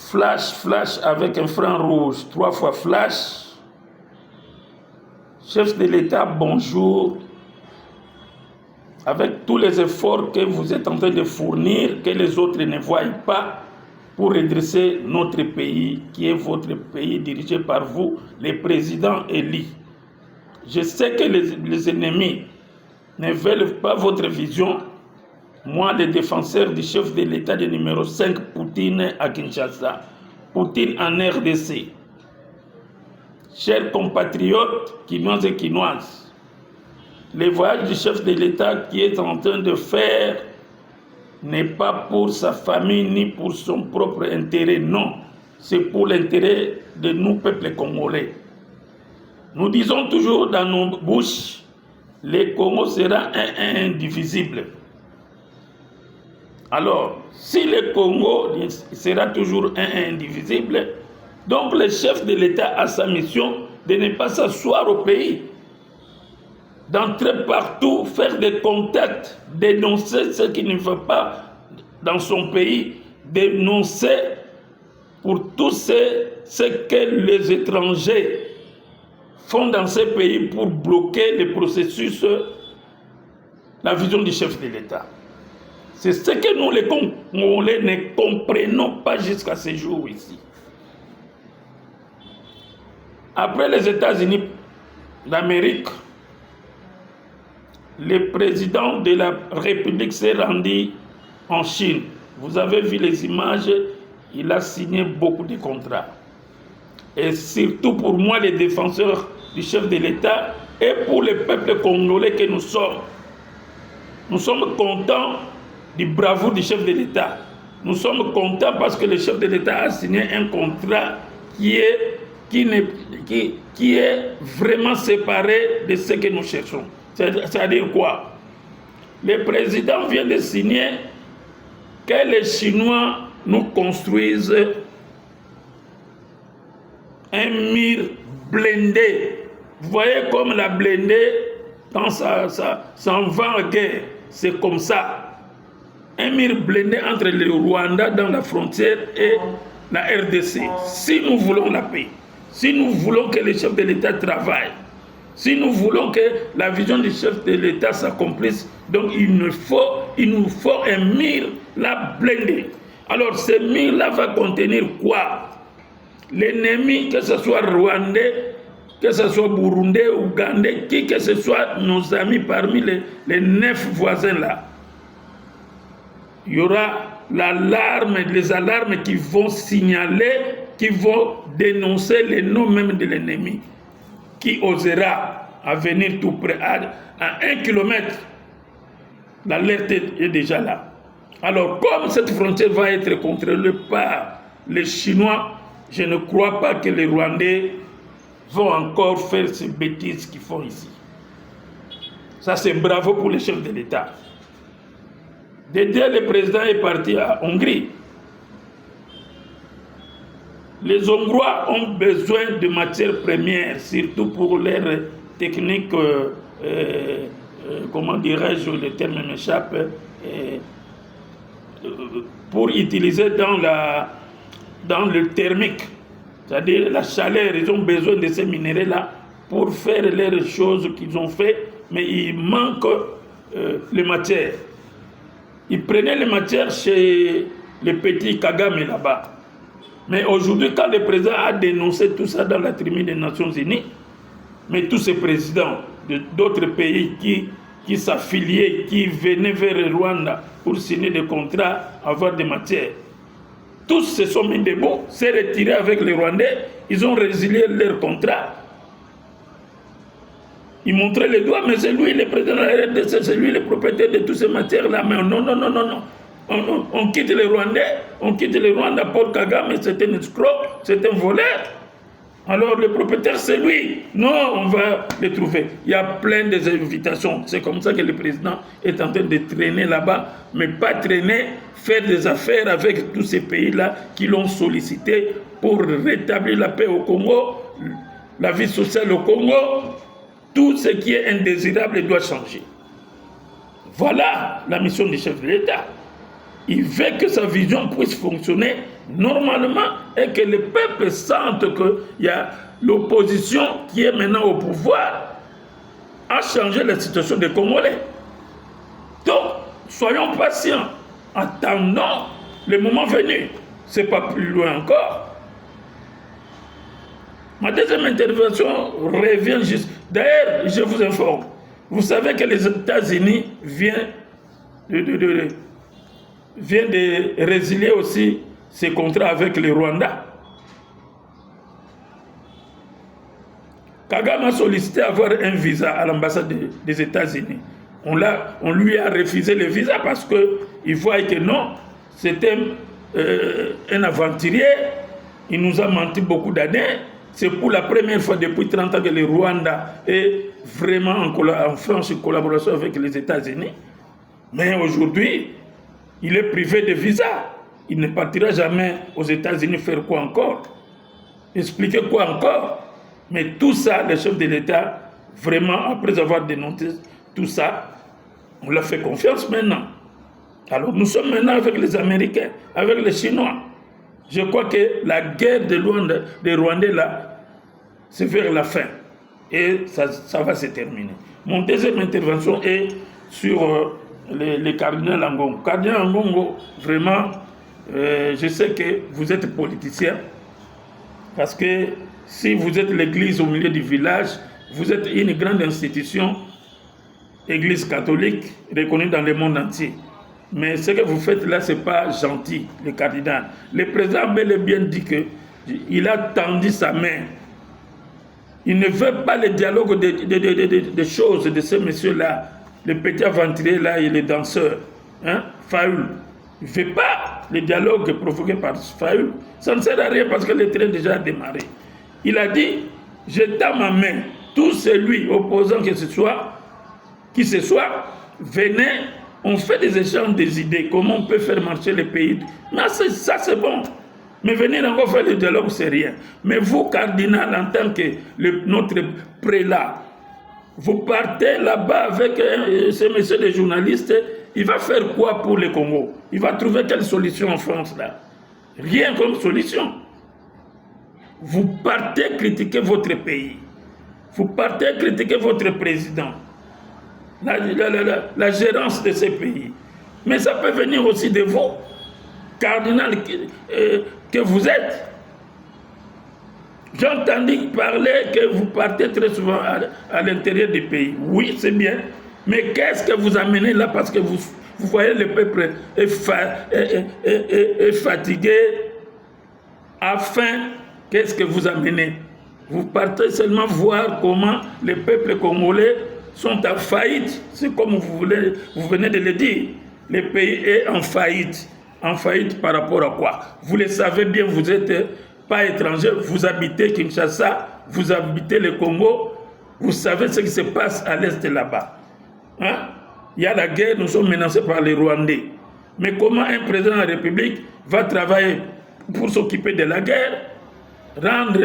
Flash, flash avec un franc rouge, 3 fois flash. Chef de l'État, bonjour. Avec tous les efforts que vous êtes en train de fournir, que les autres ne voient pas, pour redresser notre pays, qui est votre pays dirigé par vous, les présidents élus. Je sais que les ennemis ne veulent pas votre vision. Moi, le défenseur du chef de l'État de numéro 5, Poutine à Kinshasa, Poutine en RDC. Chers compatriotes, Quinois et Quinoises, le voyage du chef de l'État qui est en train de faire n'est pas pour sa famille ni pour son propre intérêt, non. C'est pour l'intérêt de nous, peuple congolais. Nous disons toujours dans nos bouches, le Congo sera un indivisible. Alors, si le Congo sera toujours un indivisible, donc le chef de l'État a sa mission de ne pas s'asseoir au pays, d'entrer partout, faire des contacts, dénoncer ce qui ne va pas dans son pays, dénoncer pour tout ce que les étrangers font dans ce pays pour bloquer le processus, la vision du chef de l'État. C'est ce que nous, les Congolais, ne comprenons pas jusqu'à ce jour ici. Après les États-Unis d'Amérique, le président de la République s'est rendu en Chine. Vous avez vu les images, il a signé beaucoup de contrats. Et surtout pour moi, les défenseurs du chef de l'État et pour le peuple congolais que nous sommes. Nous sommes contents du bravoure du chef de l'État. Nous sommes contents parce que le chef de l'État a signé un contrat qui est vraiment séparé de ce que nous cherchons. C'est-à-dire quoi? Le président vient de signer que les Chinois nous construisent un mur blindé. Vous voyez comme la blindée, quand ça en va en guerre, c'est comme ça. Un mur blindé entre le Rwanda dans la frontière et la RDC. Si nous voulons la paix, si nous voulons que le chef de l'État travaille, si nous voulons que la vision du chef de l'État s'accomplisse, donc il nous faut un mur là blindé. Alors ce mur là va contenir quoi? L'ennemi, que ce soit rwandais, que ce soit burundais, ougandais, qui que ce soit nos amis parmi les 9 voisins là, il y aura les alarmes qui vont signaler, qui vont dénoncer les noms même de l'ennemi. Qui osera à venir tout près, à 1 kilomètre, l'alerte est déjà là. Alors, comme cette frontière va être contrôlée par les Chinois, je ne crois pas que les Rwandais vont encore faire ces bêtises qu'ils font ici. Ça, c'est bravo pour le chef de l'État. Dès le président est parti à Hongrie, les Hongrois ont besoin de matières premières, surtout pour leurs techniques, comment dirais-je, le terme m'échappe, pour utiliser dans le thermique, c'est-à-dire la chaleur. Ils ont besoin de ces minéraux-là pour faire les choses qu'ils ont fait, mais il manque les matières. Ils prenaient les matières chez les petits Kagame là-bas. Mais aujourd'hui, quand le président a dénoncé tout ça dans la tribune des Nations Unies, mais tous ces présidents d'autres pays qui s'affiliaient, qui venaient vers le Rwanda pour signer des contrats, avoir des matières, tous se sont mis debout, s'est retirés avec les Rwandais, ils ont résilié leur contrat. Ils montraient les doigts, mais c'est lui le président de la RDC, c'est lui le propriétaire de toutes ces matières-là. Mais non. On quitte les Rwandais, on quitte les Rwandais. Paul Kagame, c'est un escroc, c'est un voleur. Alors le propriétaire, c'est lui. Non, on va le trouver. Il y a plein d'invitations. C'est comme ça que le président est en train de traîner là-bas, mais pas traîner, faire des affaires avec tous ces pays-là qui l'ont sollicité pour rétablir la paix au Congo, la vie sociale au Congo. Tout ce qui est indésirable doit changer. Voilà la mission du chef de l'État. il veut que sa vision puisse fonctionner normalement et que le peuple sente qu'il y a l'opposition qui est maintenant au pouvoir a changé la situation des Congolais. Donc, soyons patients, attendons le moment venu. Ce n'est pas plus loin encore. Ma deuxième intervention revient juste. D'ailleurs, je vous informe, vous savez que les États-Unis viennent de résilier aussi ses contrats avec le Rwanda. Kagame a sollicité avoir un visa à l'ambassade des États-Unis. On lui a refusé le visa parce qu'il voit que non, c'était un aventurier. Il nous a menti beaucoup d'années. C'est pour la première fois depuis 30 ans que le Rwanda est vraiment en franche collaboration avec les États-Unis. Mais aujourd'hui, il est privé de visa. Il ne partira jamais aux États-Unis faire quoi encore? Expliquer quoi encore? Mais tout ça, le chef de l'État, vraiment, après avoir dénoncé tout ça, on leur fait confiance maintenant. Alors nous sommes maintenant avec les Américains, avec les Chinois. Je crois que la guerre des Rwandais, là, c'est vers la fin. Et ça va se terminer. Mon deuxième intervention est sur le cardinal Angongo. Cardinal Angongo, vraiment, je sais que vous êtes politicien, parce que si vous êtes l'église au milieu du village, vous êtes une grande institution, église catholique, reconnue dans le monde entier. Mais ce que vous faites là, ce n'est pas gentil, le cardinal. Le président a bel et bien dit qu'il a tendu sa main. Il ne veut pas le dialogue des choses de ce monsieur-là, le petit aventurier là et les danseurs, hein, Fayoul. Il ne veut pas le dialogue provoqué par Fayoul. Ça ne sert à rien parce que le train déjà a démarré. Il a dit, je tends ma main, tout celui opposant que ce soit, qui ce soit, venez, on fait des échanges des idées, comment on peut faire marcher le pays. Mais ça c'est bon. Mais venir encore faire le dialogue, c'est rien. Mais vous, cardinal, en tant que notre prélat, vous partez là-bas avec ce monsieur des journalistes, il va faire quoi pour le Congo? Il va trouver quelle solution en France là? Rien comme solution. Vous partez critiquer votre pays. Vous partez critiquer votre président. La gérance de ce pays. Mais ça peut venir aussi de vous, cardinal que vous êtes. J'ai entendu parler que vous partez très souvent à l'intérieur du pays. Oui, c'est bien. Mais qu'est-ce que vous amenez là? Parce que vous voyez le peuple est fatigué. Afin, qu'est-ce que vous amenez? Vous partez seulement voir comment les peuples congolais sont en faillite. C'est comme vous venez de le dire. Le pays est en faillite. En faillite par rapport à quoi? Vous le savez bien, vous n'êtes pas étranger, vous habitez Kinshasa, vous habitez le Congo, vous savez ce qui se passe à l'est là-bas. Hein? Il y a la guerre, nous sommes menacés par les Rwandais. Mais comment un président de la République va travailler pour s'occuper de la guerre, rendre